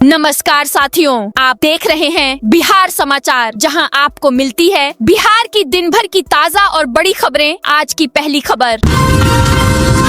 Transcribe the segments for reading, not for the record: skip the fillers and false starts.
नमस्कार साथियों, आप देख रहे हैं बिहार समाचार, जहां आपको मिलती है बिहार की दिन भर की ताजा और बड़ी खबरें। आज की पहली खबर,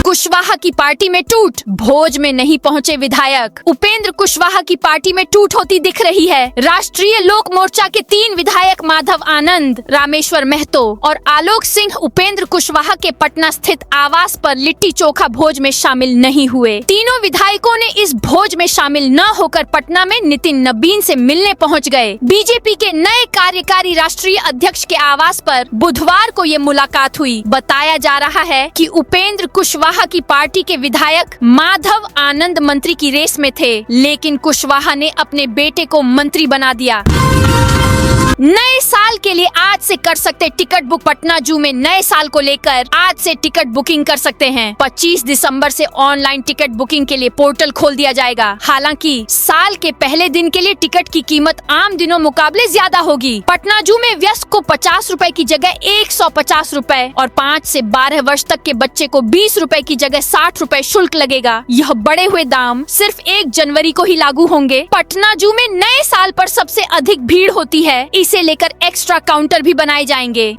कुशवाहा की पार्टी में टूट, भोज में नहीं पहुंचे विधायक। उपेंद्र कुशवाहा की पार्टी में टूट होती दिख रही है। राष्ट्रीय लोक मोर्चा के 3 विधायक माधव आनंद, रामेश्वर महतो और आलोक सिंह उपेंद्र कुशवाहा के पटना स्थित आवास पर लिट्टी चोखा भोज में शामिल नहीं हुए। तीनों विधायकों ने इस भोज में शामिल न होकर पटना में नितिन नबीन से मिलने पहुंच गए। बीजेपी के नए कार्यकारी राष्ट्रीय अध्यक्ष के आवास पर बुधवार को ये मुलाकात हुई। बताया जा रहा है कि उपेंद्र कुशवाहा की पार्टी के विधायक माधव आनंद मंत्री की रेस में थे, लेकिन कुशवाहा ने अपने बेटे को मंत्री बना दिया। नए साल के लिए आज से कर सकते टिकट बुक। पटना जू में नए साल को लेकर आज से टिकट बुकिंग कर सकते हैं। 25 दिसंबर से ऑनलाइन टिकट बुकिंग के लिए पोर्टल खोल दिया जाएगा। हालांकि साल के पहले दिन के लिए टिकट की कीमत आम दिनों मुकाबले ज्यादा होगी। पटना जू में वयस्क को 50 रुपए की जगह 150 रुपए और 5 से 12 वर्ष तक के बच्चे को 20 रुपए की जगह 60 रुपए शुल्क लगेगा। यह बढ़े हुए दाम सिर्फ 1 जनवरी को ही लागू होंगे। पटना जू में नए साल पर सबसे अधिक भीड़ होती है, इसे लेकर एक्स्ट्रा काउंटर भी बनाए जाएंगे।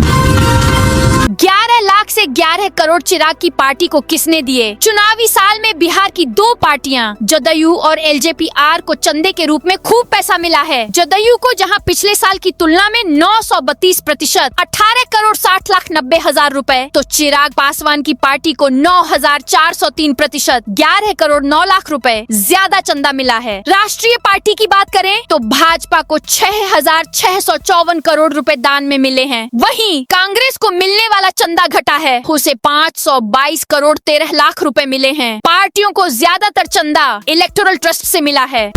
11 लाख से 11 करोड़ चिराग की पार्टी को किसने दिए? चुनावी साल में बिहार की 2 पार्टियां जदयू और एलजेपी-आर को चंदे के रूप में खूब पैसा मिला है। जदयू को जहां पिछले साल की तुलना में 932% 18 करोड़ 60 लाख 90 हजार रुपए, तो चिराग पासवान की पार्टी को 9403% 11 करोड़ 9 लाख रुपए ज्यादा चंदा मिला है। राष्ट्रीय पार्टी की बात करें तो भाजपा को 6654 करोड़ रुपए दान में मिले हैं। वहीं कांग्रेस को मिलने वाला चंदा घटा है, उसे 522 करोड़ 13 लाख रुपए मिले हैं। पार्टियों को ज्यादातर चंदा इलेक्टोरल ट्रस्ट से मिला है।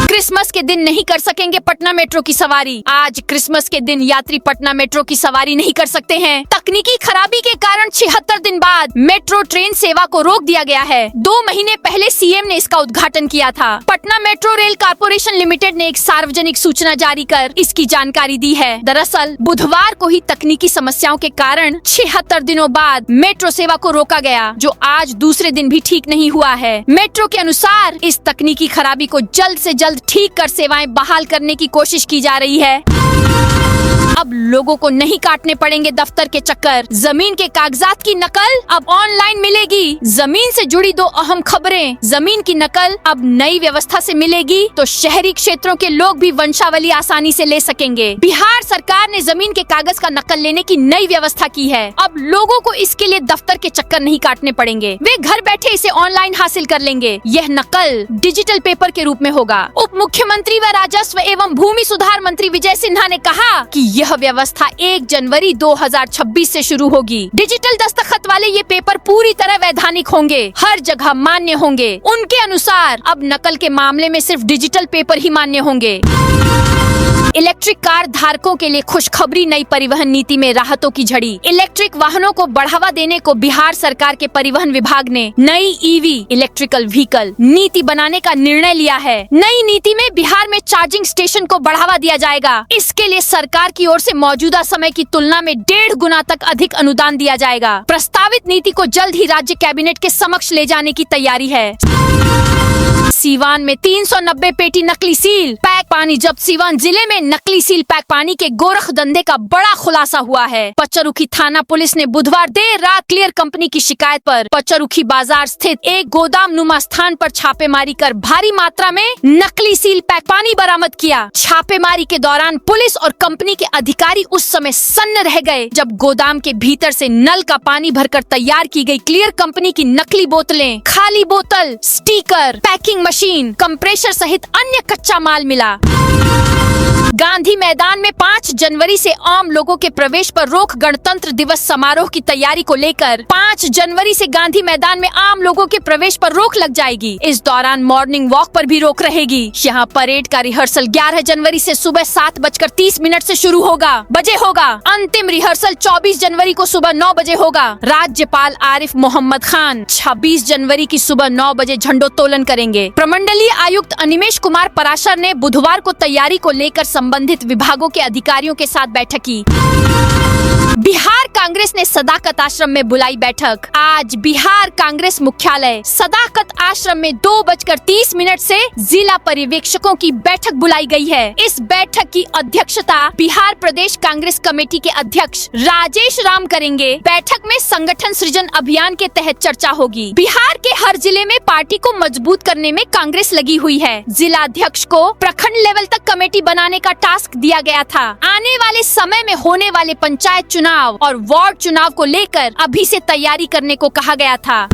क्रिसमस के दिन नहीं कर सकेंगे पटना मेट्रो की सवारी। आज क्रिसमस के दिन यात्री पटना मेट्रो की सवारी नहीं कर सकते हैं। तकनीकी खराबी के कारण 76 दिन बाद मेट्रो ट्रेन सेवा को रोक दिया गया है। 2 महीने पहले सीएम ने इसका उद्घाटन किया था। Patna metro rail corporation limited ने एक सार्वजनिक सूचना जारी कर इसकी जानकारी दी है। दरअसल बुधवार को ही तकनीकी समस्याओं के कारण 76 दिनों बाद मेट्रो सेवा को रोका गया, जो आज दूसरे दिन भी ठीक नहीं हुआ है। मेट्रो के अनुसार इस तकनीकी खराबी को जल्द से जल्द ठीक कर सेवाएं बहाल करने की कोशिश की जा रही है। अब लोगों को नहीं काटने पड़ेंगे दफ्तर के चक्कर। जमीन के कागजात की नकल अब ऑनलाइन मिलेगी। जमीन से जुड़ी 2 अहम खबरें। जमीन की नकल अब नई व्यवस्था से मिलेगी, तो शहरी क्षेत्रों के लोग भी वंशावली आसानी से ले सकेंगे। बिहार सरकार ने जमीन के कागज का नकल लेने की नई व्यवस्था की है। अब लोगों को इसके लिए दफ्तर के चक्कर नहीं काटने पड़ेंगे, वे घर बैठे इसे ऑनलाइन हासिल कर लेंगे। यह नकल डिजिटल पेपर के रूप में होगा। उप मुख्यमंत्री व राजस्व एवं भूमि सुधार मंत्री विजय सिन्हा ने कहा कि यह व्यवस्था 1 जनवरी 2026 से शुरू होगी। डिजिटल दस्तखत वाले ये पेपर पूरी तरह वैधानिक होंगे, हर जगह मान्य होंगे। उनके अनुसार अब नकल के मामले में सिर्फ डिजिटल पेपर ही मान्य होंगे। इलेक्ट्रिक कार धारकों के लिए खुशखबरी, नई परिवहन नीति में राहतों की झड़ी। इलेक्ट्रिक वाहनों को बढ़ावा देने को बिहार सरकार के परिवहन विभाग ने नई ईवी इलेक्ट्रिकल व्हीकल नीति बनाने का निर्णय लिया है। नई नीति में बिहार में चार्जिंग स्टेशन को बढ़ावा दिया जाएगा। इसके लिए सरकार की ओर से मौजूदा समय की तुलना में 1.5 गुना तक अधिक अनुदान दिया जाएगा। प्रस्तावित नीति को जल्द ही राज्य कैबिनेट के समक्ष ले जाने की तैयारी है। सीवान में 390 पेटी नकली सील पैक पानी जब्त। सीवान जिले में नकली सील पैक पानी के गोरख धंधे का बड़ा खुलासा हुआ है। पचरुखी थाना पुलिस ने बुधवार देर रात क्लियर कंपनी की शिकायत पर पचरुखी बाजार स्थित एक गोदाम नुमा स्थान पर छापेमारी कर भारी मात्रा में नकली सील पैक पानी बरामद किया। छापेमारी के दौरान पुलिस और कंपनी के अधिकारी उस समय सन्न रह गए जब गोदाम के भीतर से नल का पानी भरकर तैयार की गई क्लियर कंपनी की नकली बोतलें, खाली बोतल, स्टिकर, पैकिंग मशीन, कंप्रेसर सहित अन्य कच्चा माल मिला। गांधी मैदान में 5 जनवरी से आम लोगों के प्रवेश पर रोक। गणतंत्र दिवस समारोह की तैयारी को लेकर 5 जनवरी से गांधी मैदान में आम लोगों के प्रवेश पर रोक लग जाएगी। इस दौरान मॉर्निंग वॉक पर भी रोक रहेगी। यहाँ परेड का रिहर्सल 11 जनवरी से सुबह 7:30 से शुरू होगा। अंतिम रिहर्सल 24 जनवरी को सुबह 9 बजे होगा। राज्यपाल आरिफ मोहम्मद खान 26 जनवरी की सुबह 9 बजे झंडोत्तोलन करेंगे। प्रमंडलीय आयुक्त अनिमेश कुमार पराशर ने बुधवार को तैयारी को लेकर संबंधित विभागों के अधिकारियों के साथ बैठक की। बिहार कांग्रेस ने सदाकत आश्रम में बुलाई बैठक। आज बिहार कांग्रेस मुख्यालय सदाकत आश्रम में 2:30 से जिला पर्यवेक्षकों की बैठक बुलाई गई है। इस बैठक की अध्यक्षता बिहार प्रदेश कांग्रेस कमेटी के अध्यक्ष राजेश राम करेंगे। बैठक में संगठन सृजन अभियान के तहत चर्चा होगी। बिहार के हर जिले में पार्टी को मजबूत करने में कांग्रेस लगी हुई है। जिला अध्यक्ष को प्रखंड लेवल तक कमेटी बनाने का टास्क दिया गया था। आने वाले समय में होने वाले पंचायत चुनाव और वार्ड चुनाव को लेकर अभी से तैयारी करने को कहा गया था।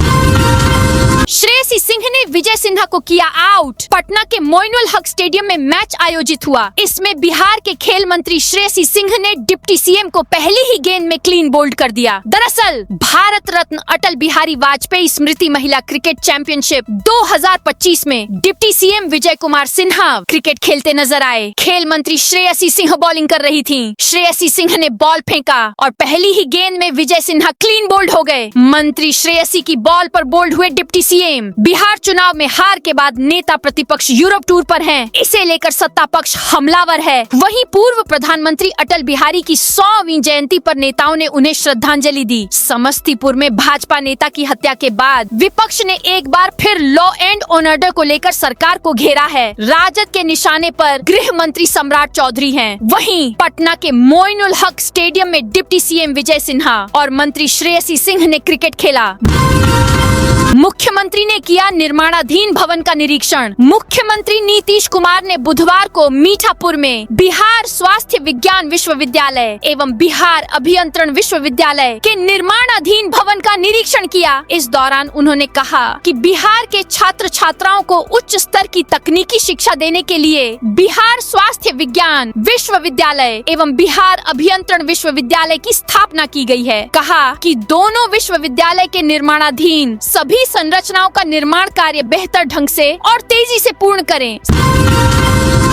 श्रेयसी सिंह ने विजय सिन्हा को किया आउट। पटना के मोइनुल हक स्टेडियम में मैच आयोजित हुआ। इसमें बिहार के खेल मंत्री श्रेयसी सिंह ने डिप्टी सीएम को पहली ही गेंद में क्लीन बोल्ड कर दिया। दरअसल भारत रत्न अटल बिहारी वाजपेयी स्मृति महिला क्रिकेट चैंपियनशिप 2025 में deputy CM Vijay Kumar Sinha cricket खेलते नजर आए। खेल मंत्री श्रेयसी सिंह बॉलिंग कर रही थीं। श्रेयसी सिंह ने बॉल फेंका और पहली ही गेंद में विजय सिन्हा क्लीन बोल्ड हो गए। मंत्री श्रेयसी की बॉल पर बोल्ड हुए डिप्टी सीएम। बिहार चुनाव में हार के बाद नेता प्रतिपक्ष यूरोप टूर पर हैं। इसे लेकर सत्ता पक्ष हमलावर है। वहीं पूर्व प्रधानमंत्री अटल बिहारी की 100वीं जयंती पर नेताओं ने उन्हें श्रद्धांजलि दी। समस्तीपुर में भाजपा नेता की हत्या के बाद विपक्ष ने एक बार फिर लॉ एंड ऑर्डर को लेकर सरकार को घेरा है। राजद के निशाने पर गृह मंत्री सम्राट चौधरी हैं। वहीं पटना के मोइनुल हक स्टेडियम में डिप्टी सीएम विजय सिन्हा और मंत्री श्रेयसी सिंह ने क्रिकेट खेला। मुख्यमंत्री ने किया निर्माणाधीन भवन का निरीक्षण। मुख्यमंत्री नीतीश कुमार ने बुधवार को मीठापुर में बिहार स्वास्थ्य विज्ञान विश्वविद्यालय एवं बिहार अभियंत्रण विश्वविद्यालय के निर्माणाधीन भवन का निरीक्षण किया। इस दौरान उन्होंने कहा कि बिहार के छात्र छात्राओं को उच्च स्तर की तकनीकी शिक्षा देने के लिए बिहार स्वास्थ्य विज्ञान विश्वविद्यालय एवं बिहार अभियंत्रण विश्वविद्यालय की स्थापना की गई है। कहा कि दोनों विश्वविद्यालय के निर्माणाधीन सभी संरचनाओं का निर्माण कार्य बेहतर ढंग से और तेजी से पूर्ण करें।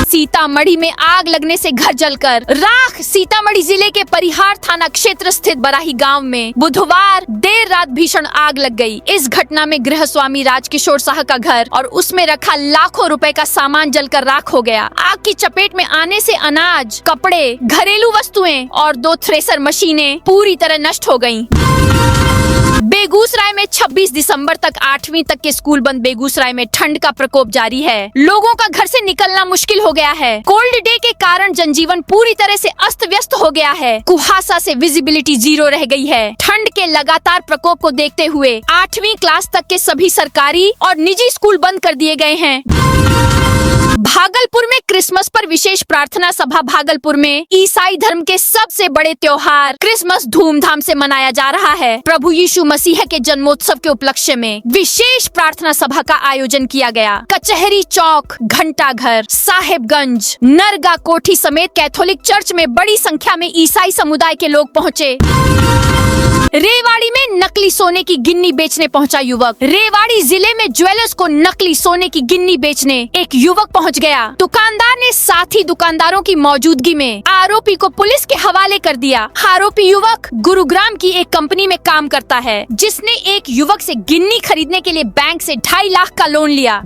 सीतामढ़ी में आग लगने से घर जलकर राख। सीतामढ़ी जिले के परिहार थाना क्षेत्र स्थित बराही गांव में बुधवार देर रात भीषण आग लग गई। इस घटना में गृह स्वामी राजकिशोर शाह का घर और उसमें रखा लाखों रुपए का सामान जलकर राख हो गया। आग की चपेट में आने से अनाज, कपड़े, घरेलू वस्तुएं और 2 थ्रेसर मशीनें पूरी तरह नष्ट हो गयी। बेगूसराय में 26 दिसंबर तक 8वीं तक के स्कूल बंद। बेगूसराय में ठंड का प्रकोप जारी है। लोगों का घर से निकलना मुश्किल हो गया है। कोल्ड डे के कारण जनजीवन पूरी तरह से अस्त व्यस्त हो गया है। कुहासा से विजिबिलिटी 0 रह गई है। ठंड के लगातार प्रकोप को देखते हुए 8वीं क्लास तक के सभी सरकारी और निजी स्कूल बंद कर दिए गए हैं। भागलपुर में क्रिसमस पर विशेष प्रार्थना सभा। भागलपुर में ईसाई धर्म के सबसे बड़े त्योहार क्रिसमस धूमधाम से मनाया जा रहा है। प्रभु यीशु मसीह के जन्मोत्सव के उपलक्ष्य में विशेष प्रार्थना सभा का आयोजन किया गया। कचहरी चौक, घंटाघर, साहेबगंज, नरगा कोठी समेत कैथोलिक चर्च में बड़ी संख्या में ईसाई समुदाय के लोग पहुँचे। रेवाड़ी में नकली सोने की गिन्नी बेचने पहुंचा युवक। रेवाड़ी जिले में ज्वेलर्स को नकली सोने की गिन्नी बेचने एक युवक पहुंच गया। दुकानदार ने साथी दुकानदारों की मौजूदगी में आरोपी को पुलिस के हवाले कर दिया। आरोपी युवक गुरुग्राम की एक कंपनी में काम करता है, जिसने एक युवक से गिन्नी खरीदने के लिए बैंक से 2.5 लाख का लोन लिया।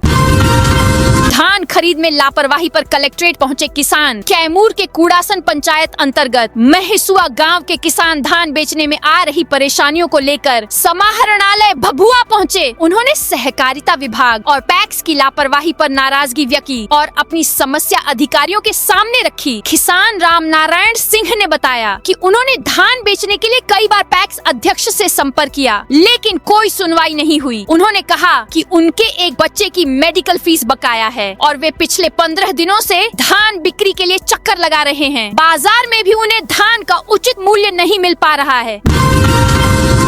धान खरीद में लापरवाही पर कलेक्ट्रेट पहुंचे किसान। कैमूर के कूड़ासन पंचायत अंतर्गत महसुआ गांव के किसान धान बेचने में आ रही परेशानियों को लेकर समाहरणालय भभुआ पहुंचे। उन्होंने सहकारिता विभाग और पैक्स की लापरवाही पर नाराजगी व्यक्त की और अपनी समस्या अधिकारियों के सामने रखी। किसान राम नारायण सिंह ने बताया कि उन्होंने धान बेचने के लिए कई बार पैक्स अध्यक्ष से संपर्क किया, लेकिन कोई सुनवाई नहीं हुई। उन्होंने कहा कि उनके एक बच्चे की मेडिकल फीस बकाया है और वे पिछले 15 दिनों से धान बिक्री के लिए चक्कर लगा रहे हैं। बाजार में भी उन्हें धान का उचित मूल्य नहीं मिल पा रहा है।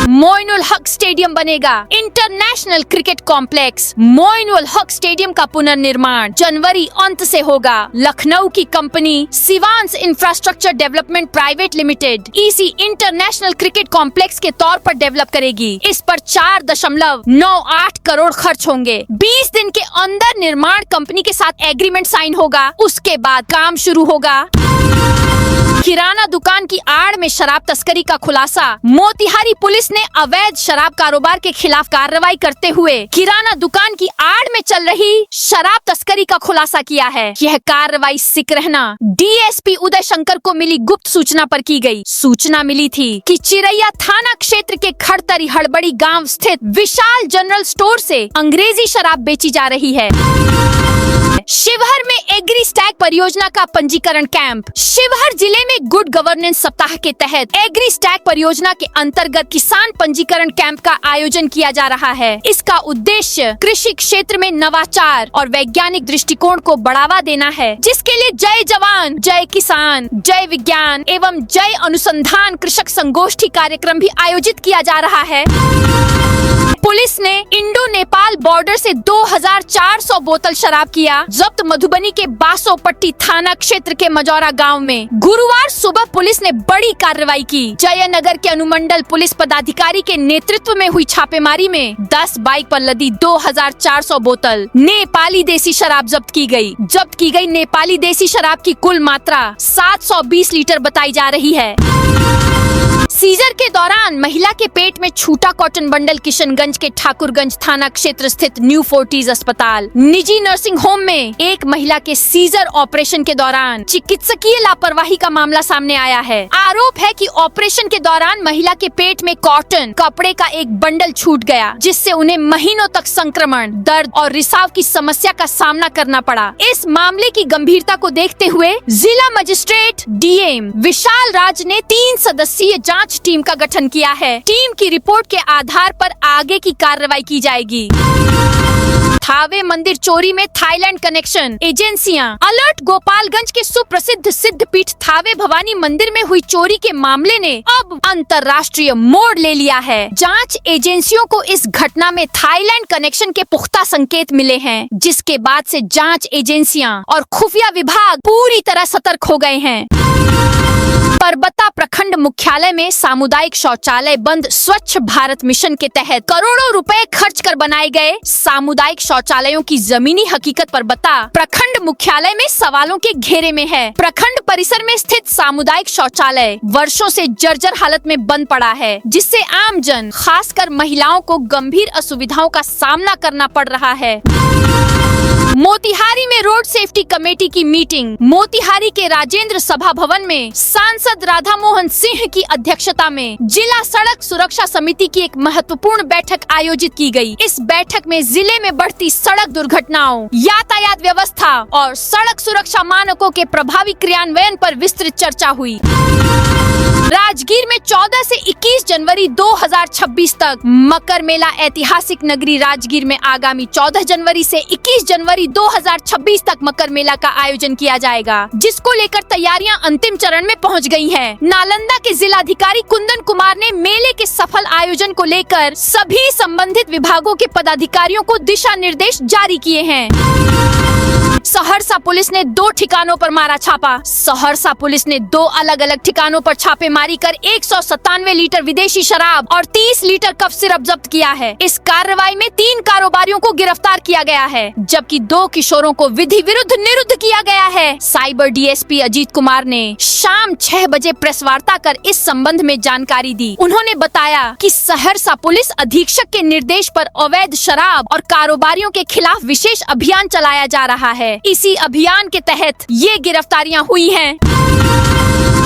मोइनुल हक स्टेडियम बनेगा international cricket complex. Moinul Haq stadium का पुनर्निर्माण जनवरी अंत से होगा। लखनऊ की company Sivans infrastructure development private limited इसी इंटरनेशनल क्रिकेट कॉम्प्लेक्स के तौर पर डेवलप करेगी। इस पर 4.98 करोड़ खर्च होंगे। 20 दिन के अंदर निर्माण कंपनी के साथ एग्रीमेंट साइन होगा, उसके बाद काम शुरू होगा। किराना दुकान की आड़ में शराब तस्करी का खुलासा। मोतिहारी पुलिस ने अवैध शराब कारोबार के खिलाफ कार्रवाई करते हुए किराना दुकान की आड़ में चल रही शराब तस्करी का खुलासा किया है। यह कार्रवाई सिकरहना डीएसपी उदय शंकर को मिली गुप्त सूचना पर की गई। सूचना मिली थी कि चिरैया थाना क्षेत्र के खड़तरी हड़बड़ी गांव स्थित विशाल जनरल स्टोर से अंग्रेजी शराब बेची जा रही है। शिवहर में एग्री स्टैक परियोजना का पंजीकरण कैंप। शिवहर जिले में गुड गवर्नेंस सप्ताह के तहत एग्री स्टैक परियोजना के अंतर्गत किसान पंजीकरण कैंप का आयोजन किया जा रहा है। इसका उद्देश्य कृषि क्षेत्र में नवाचार और वैज्ञानिक दृष्टिकोण को बढ़ावा देना है, जिसके लिए जय जवान, जय किसान, जय विज्ञान एवं जय अनुसंधान कृषक संगोष्ठी कार्यक्रम भी आयोजित किया जा रहा है। पुलिस ने इंडो नेपाल बॉर्डर से 2400 बोतल शराब किया जब्त। मधुबनी के बासोपट्टी थाना क्षेत्र के मजौरा गांव में गुरुवार सुबह पुलिस ने बड़ी कार्रवाई की। जयनगर के अनुमंडल पुलिस पदाधिकारी के नेतृत्व में हुई छापेमारी में 10 बाइक पर लदी 2400 बोतल नेपाली देसी शराब जब्त की गई। जब्त की गई नेपाली देसी शराब की कुल मात्रा 720 लीटर बताई जा रही है। सीजर के दौरान महिला के पेट में छूटा कॉटन बंडल। किशनगंज के ठाकुरगंज थाना क्षेत्र स्थित न्यू फोर्टिस अस्पताल निजी नर्सिंग होम में एक महिला के सीजर ऑपरेशन के दौरान चिकित्सकीय लापरवाही का मामला सामने आया है। आरोप है कि ऑपरेशन के दौरान महिला के पेट में कॉटन कपड़े का एक बंडल छूट गया, जिससे उन्हें महीनों तक संक्रमण, दर्द और रिसाव की समस्या का सामना करना पड़ा। इस मामले की गंभीरता को देखते हुए जिला मजिस्ट्रेट डीएम विशाल राज ने 3 सदस्यीय जांच टीम का गठन किया है। टीम की रिपोर्ट के आधार पर आगे की कार्रवाई की जाएगी। थावे मंदिर चोरी में थाईलैंड कनेक्शन। एजेंसियां अलर्ट। गोपालगंज के सुप्रसिद्ध सिद्धपीठ थावे भवानी मंदिर में हुई चोरी के मामले ने अब अंतर्राष्ट्रीय मोड़ ले लिया है। जांच एजेंसियों को इस घटना में थाईलैंड कनेक्शन के पुख्ता संकेत मिले हैं, जिसके बाद से जांच एजेंसियां और खुफिया विभाग पूरी तरह सतर्क हो गए हैं। परबत्ता प्रखंड मुख्यालय में सामुदायिक शौचालय बंद। स्वच्छ भारत मिशन के तहत करोड़ों रुपए खर्च कर बनाए गए सामुदायिक शौचालयों की जमीनी हकीकत परबत्ता प्रखंड मुख्यालय में सवालों के घेरे में है। प्रखंड परिसर में स्थित सामुदायिक शौचालय वर्षों से जर्जर हालत में बंद पड़ा है, जिससे आमजन खासकर महिलाओं को गंभीर असुविधाओं का सामना करना पड़ रहा है। मोतिहारी में रोड सेफ्टी कमेटी की मीटिंग। मोतिहारी के राजेंद्र सभा भवन में सांसद राधा मोहन सिंह की अध्यक्षता में जिला सड़क सुरक्षा समिति की एक महत्वपूर्ण बैठक आयोजित की गई। इस बैठक में जिले में बढ़ती सड़क दुर्घटनाओं, यातायात व्यवस्था और सड़क सुरक्षा मानकों के प्रभावी क्रियान्वयन पर विस्तृत चर्चा हुई। राजगीर में 14 से 21 जनवरी 2026 तक मकर मेला। ऐतिहासिक नगरी राजगीर में आगामी 14 जनवरी से 21 जनवरी 2026 तक मकर मेला का आयोजन किया जाएगा, जिसको लेकर तैयारियां अंतिम चरण में पहुंच गई हैं। नालंदा के जिलाधिकारी कुंदन कुमार ने मेले के सफल आयोजन को लेकर सभी संबंधित विभागों के पदाधिकारियों को दिशा निर्देश जारी किए हैं। सहरसा पुलिस ने 2 ठिकानों पर मारा छापा। सहरसा पुलिस ने 2 अलग अलग ठिकानों पर छापेमारी कर 197 लीटर विदेशी शराब और 30 लीटर कफ सिरप जब्त किया है। इस कार्रवाई में 3 कारोबारियों को गिरफ्तार किया गया है, जबकि 2 किशोरों को विधि विरुद्ध निरुद्ध किया गया है। साइबर डीएसपी अजीत कुमार ने शाम 6 बजे प्रेस वार्ता कर इस संबंध में जानकारी दी। उन्होंने बताया कि सहरसा पुलिस अधीक्षक के निर्देश पर अवैध शराब और कारोबारियों के खिलाफ विशेष अभियान चलाया जा रहा है। इसी अभियान के तहत ये गिरफ्तारियां हुई हैं।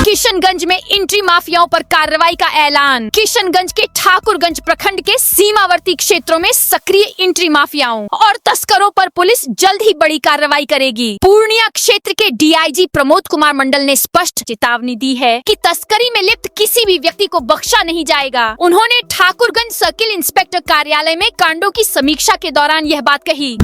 किशनगंज में एंट्री माफियाओं पर कार्रवाई का ऐलान। किशनगंज के ठाकुरगंज प्रखंड के सीमावर्ती क्षेत्रों में सक्रिय एंट्री माफियाओं और तस्करों पर पुलिस जल्द ही बड़ी कार्रवाई करेगी। पूर्णिया क्षेत्र के डीआईजी प्रमोद कुमार मंडल ने स्पष्ट चेतावनी दी है कि तस्करी में लिप्त किसी भी व्यक्ति को बख्शा नहीं जाएगा। उन्होंने ठाकुरगंज सर्किल इंस्पेक्टर कार्यालय में कांडों की समीक्षा के दौरान यह बात कही।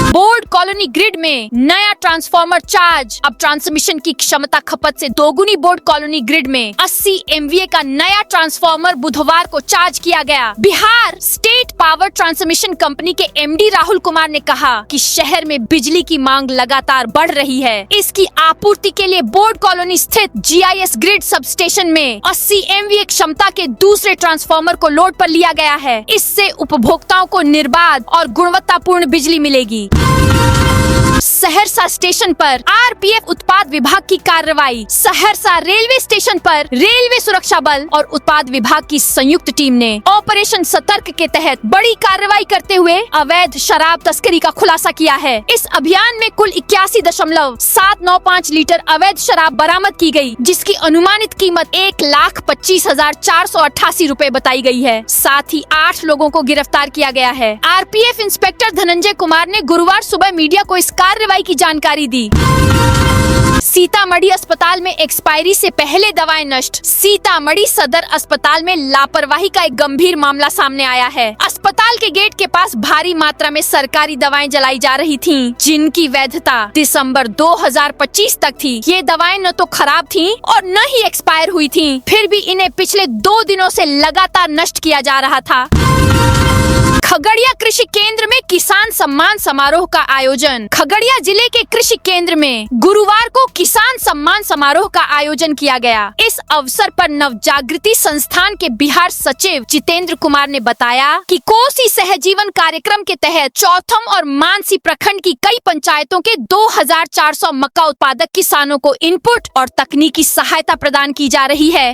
बोर्ड कॉलोनी ग्रिड में नया ट्रांसफार्मर चार्ज। अब ट्रांसमिशन की क्षमता खपत से दोगुनी बोर्ड कॉलोनी ग्रिड में 80 MVA का नया ट्रांसफार्मर बुधवार को चार्ज किया गया। Bihar state power transmission company के MD राहुल कुमार ने कहा कि शहर में बिजली की मांग लगातार बढ़ रही है। इसकी आपूर्ति के लिए बोर्ड कॉलोनी स्थित GIS ग्रिड सब स्टेशन में 80 MVA क्षमता के दूसरे ट्रांसफार्मर को लोड पर लिया गया है। इससे उपभोक्ताओं को निर्बाध और गुणवत्तापूर्ण बिजली मिलेगी। सहरसा स्टेशन पर आरपीएफ उत्पाद विभाग की कार्रवाई। सहरसा रेलवे स्टेशन पर रेलवे सुरक्षा बल और उत्पाद विभाग की संयुक्त टीम ने ऑपरेशन सतर्क के तहत बड़ी कार्रवाई करते हुए अवैध शराब तस्करी का खुलासा किया है। इस अभियान में कुल 81.795 लीटर अवैध शराब बरामद की गई, जिसकी अनुमानित कीमत 1,25,488 रूपए बताई गई है। साथ ही 8 लोगों को गिरफ्तार किया गया है। आरपीएफ इंस्पेक्टर धनंजय कुमार ने गुरुवार सुबह मीडिया को इस कार्रवाई की जानकारी दी। सीतामढ़ी अस्पताल में एक्सपायरी से पहले दवाएं नष्ट। सीतामढ़ी सदर अस्पताल में लापरवाही का एक गंभीर मामला सामने आया है। अस्पताल के गेट के पास भारी मात्रा में सरकारी दवाएं जलाई जा रही थीं, जिनकी वैधता दिसंबर 2025 तक थी। ये दवाएं न तो खराब थीं और न ही एक्सपायर हुई थीं, फिर भी इन्हें पिछले 2 दिनों से लगातार नष्ट किया जा रहा था। खगड़िया कृषि केंद्र में किसान सम्मान समारोह का आयोजन। खगड़िया जिले के कृषि केंद्र में गुरुवार को किसान सम्मान समारोह का आयोजन किया गया। इस अवसर पर नव जागृति संस्थान के बिहार सचिव जितेंद्र कुमार ने बताया कि कोसी सहजीवन कार्यक्रम के तहत चौथम और मानसी प्रखंड की कई पंचायतों के 2400 मक्का उत्पादक किसानों को इनपुट और तकनीकी सहायता प्रदान की जा रही है।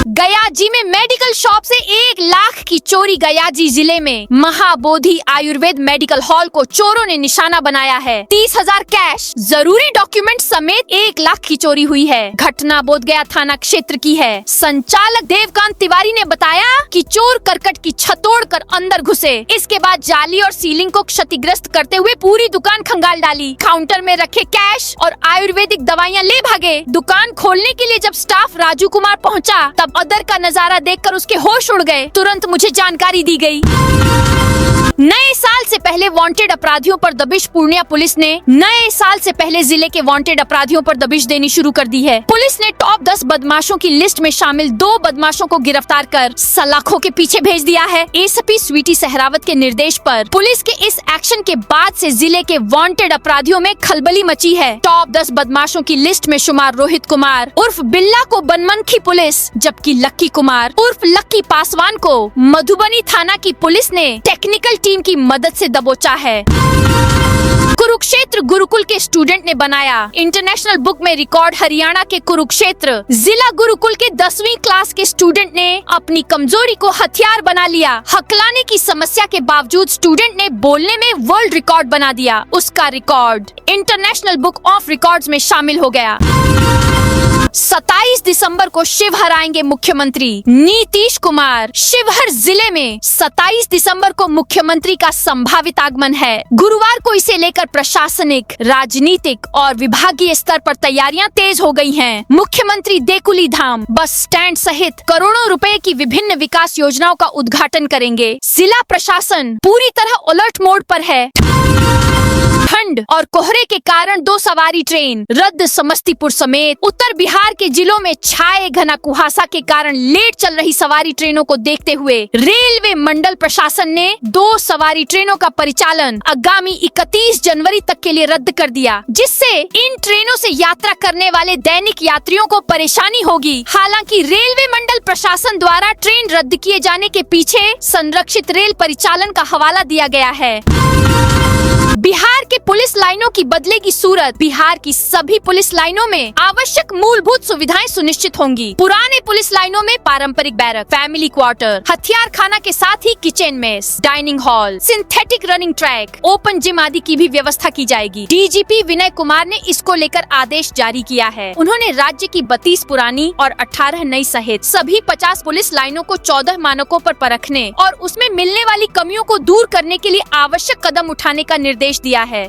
गयाजी में मेडिकल शॉप से 1 लाख की चोरी। गयाजी जिले में महाबोधि आयुर्वेद मेडिकल हॉल को चोरों ने निशाना बनाया है। 30,000 कैश, जरूरी डॉक्यूमेंट समेत 1 लाख की चोरी हुई है। घटना बोधगया थाना क्षेत्र की है। संचालक देवकांत तिवारी ने बताया कि चोर करकट की छत तोड़कर अंदर घुसे। इसके बाद जाली और सीलिंग को क्षतिग्रस्त करते हुए पूरी दुकान खंगाल डाली। काउंटर में रखे कैश और आयुर्वेदिक दवाइयाँ ले भागे। दुकान खोलने के लिए जब स्टाफ राजू कुमार पहुँचा, तब अदर का नजारा देखकर उसके होश उड़ गए। तुरंत मुझे जानकारी दी गई। नए साल से पहले वांटेड अपराधियों पर दबिश। पूर्णिया पुलिस ने नए साल से पहले जिले के वांटेड अपराधियों पर दबिश देनी शुरू कर दी है। पुलिस ने टॉप 10 बदमाशों की लिस्ट में शामिल 2 बदमाशों को गिरफ्तार कर सलाखों के पीछे भेज दिया है। एसपी स्वीटी सहरावत के निर्देश पर पुलिस के इस एक्शन के बाद से जिले के वांटेड अपराधियों में खलबली मची है। टॉप 10 बदमाशों की लिस्ट में शुमार रोहित कुमार उर्फ बिल्ला को बनमनखी पुलिस, जबकि लक्की कुमार उर्फ लक्की पासवान को मधुबनी थाना की पुलिस ने टेक्निकल टीम की मदद से दबोचा है। कुरुक्षेत्र गुरुकुल के स्टूडेंट ने बनाया इंटरनेशनल बुक में रिकॉर्ड। हरियाणा के कुरुक्षेत्र जिला गुरुकुल के 10वीं क्लास के स्टूडेंट ने अपनी कमजोरी को हथियार बना लिया। हकलाने की समस्या के बावजूद स्टूडेंट ने बोलने में वर्ल्ड रिकॉर्ड बना दिया। उसका record international book of records में शामिल हो गया। 27 दिसंबर को शिवहर आएंगे मुख्यमंत्री नीतीश कुमार। शिवहर जिले में 27 दिसंबर को मुख्यमंत्री का संभावित आगमन है। गुरुवार को इसे लेकर प्रशासनिक, राजनीतिक और विभागीय स्तर पर तैयारियां तेज हो गई हैं। मुख्यमंत्री देकुली धाम, बस स्टैंड सहित करोड़ों रुपए की विभिन्न विकास योजनाओं का उद्घाटन करेंगे। जिला प्रशासन पूरी तरह अलर्ट मोड पर है। ठंड और कोहरे के कारण 2 सवारी ट्रेन रद्द। समस्तीपुर समेत उत्तर बिहार के जिलों में छाए घना कुहासा के कारण लेट चल रही सवारी ट्रेनों को देखते हुए रेलवे मंडल प्रशासन ने 2 सवारी ट्रेनों का परिचालन आगामी 31 जनवरी तक के लिए रद्द कर दिया, जिससे इन ट्रेनों से यात्रा करने वाले दैनिक यात्रियों को परेशानी होगी। हालांकि रेलवे मंडल प्रशासन द्वारा ट्रेन रद्द किए जाने के पीछे संरक्षित रेल परिचालन का हवाला दिया गया है। बिहार के पुलिस लाइनों की बदलेगी सूरत। बिहार की सभी पुलिस लाइनों में आवश्यक मूलभूत सुविधाएं सुनिश्चित होंगी। पुराने पुलिस लाइनों में पारंपरिक बैरक, फैमिली क्वार्टर, हथियार खाना के साथ ही kitchen mess, dining hall, synthetic running track, open gym आदि की भी व्यवस्था की जाएगी। डीजीपी विनय कुमार ने इसको लेकर आदेश जारी किया है। उन्होंने राज्य की 32 पुरानी और 18 नई सहित सभी 50 पुलिस लाइनों को 14 मानकों पर परखने और उसमें मिलने वाली कमियों को दूर करने के लिए आवश्यक कदम उठाने का निर्देश दिया है।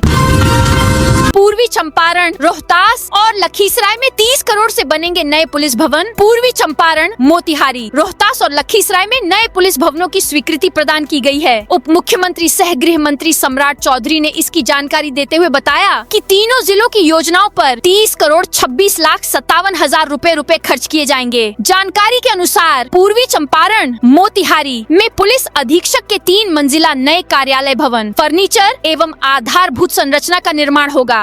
पूर्वी चंपारण, रोहतास और लखीसराय में 30 करोड़ से बनेंगे नए पुलिस भवन। पूर्वी चंपारण, मोतिहारी, रोहतास और लखीसराय में नए पुलिस भवनों की स्वीकृति प्रदान की गई है। उप मुख्यमंत्री सह गृह मंत्री सम्राट चौधरी ने इसकी जानकारी देते हुए बताया कि तीनों जिलों की योजनाओं पर 30 करोड़ 26,57,000 रुपए खर्च किए जाएंगे। जानकारी के अनुसार पूर्वी चंपारण, मोतिहारी में पुलिस अधीक्षक के 3 मंजिला नए कार्यालय भवन, फर्नीचर एवं आधारभूत संरचना का निर्माण होगा।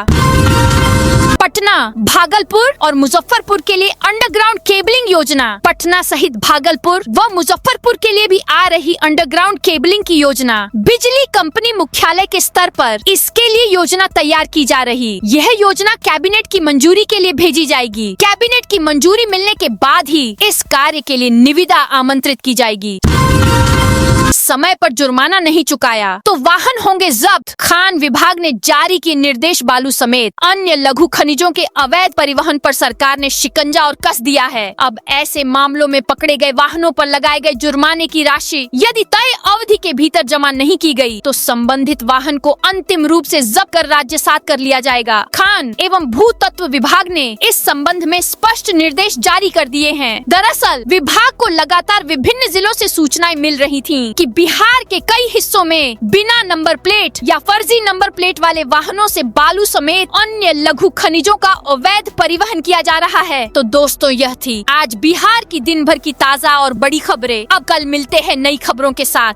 पटना, भागलपुर और मुजफ्फरपुर के लिए अंडरग्राउंड केबलिंग योजना। पटना सहित भागलपुर व मुजफ्फरपुर के लिए भी आ रही अंडरग्राउंड केबलिंग की योजना। बिजली कंपनी मुख्यालय के स्तर पर इसके लिए योजना तैयार की जा रही। यह योजना कैबिनेट की मंजूरी के लिए भेजी जाएगी। कैबिनेट की मंजूरी मिलने के बाद ही इस कार्य के लिए निविदा आमंत्रित की जाएगी। समय पर जुर्माना नहीं चुकाया तो वाहन होंगे जब्त। खान विभाग ने जारी किए निर्देश। बालू समेत अन्य लघु खनिजों के अवैध परिवहन पर सरकार ने शिकंजा और कस दिया है। अब ऐसे मामलों में पकड़े गए वाहनों पर लगाए गए जुर्माने की राशि यदि तय अवधि के भीतर जमा नहीं की गई तो संबंधित वाहन को अंतिम रूप से जब्त कर राज्यसात कर लिया जाएगा। खान एवं भूतत्व विभाग ने इस संबंध में स्पष्ट निर्देश जारी कर दिए हैं। दरअसल विभाग को लगातार विभिन्न जिलों से सूचनाएं मिल रही थीं कि बिहार के कई हिस्सों में बिना नंबर प्लेट या फर्जी नंबर प्लेट वाले वाहनों से बालू समेत अन्य लघु खनिजों का अवैध परिवहन किया जा रहा है। तो दोस्तों, यह थी आज बिहार की दिन भर की ताजा और बड़ी खबरें। अब कल मिलते हैं नई खबरों के साथ।